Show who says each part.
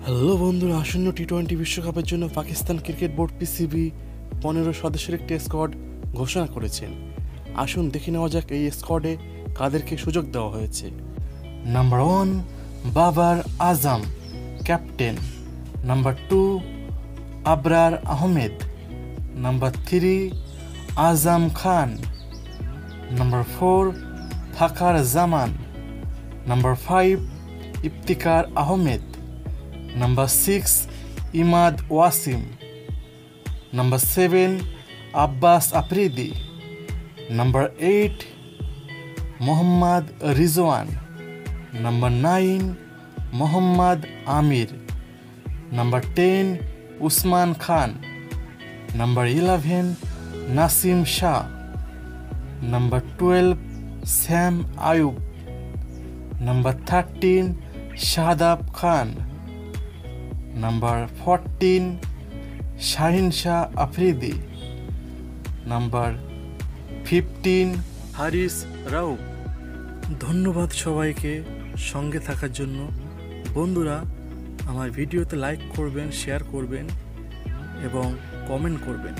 Speaker 1: Hello বন্ধুরা, আসন্ন টি-20 বিশ্বকাপের জন্য পাকিস্তান ক্রিকেট বোর্ড পিসিবি 15 সদস্যের একটি স্কোয়াড ঘোষণা করেছেন। আসুন দেখে নেওয়া যাক এই স্কোয়াডে কাদেরকে সুযোগ দেওয়া হয়েছে। Number 1 Babar Azam, captain. Number 2 Abrar Ahmed. Number 3 Azam Khan. Number 4 Fakhar Zaman. Number 5 Iftikhar Ahmed. Number 6 Imad Wasim. Number 7 Abbas Afridi. Number 8 Mohammad Rizwan. Number 9 Mohammad Amir. Number 10 Usman Khan. Number 11 Naseem Shah. Number 12 Saim Ayub. Number 13 Shadab Khan. Number 14 Shaheen Shah Afridi. Number 15 Haris Rauf. ধন্যবাদ সবাইকে সঙ্গে থাকার জন্য। বন্ধুরা, আমার ভিডিওতে লাইক করবেন, শেয়ার করবেন এবং কমেন্ট করবেন।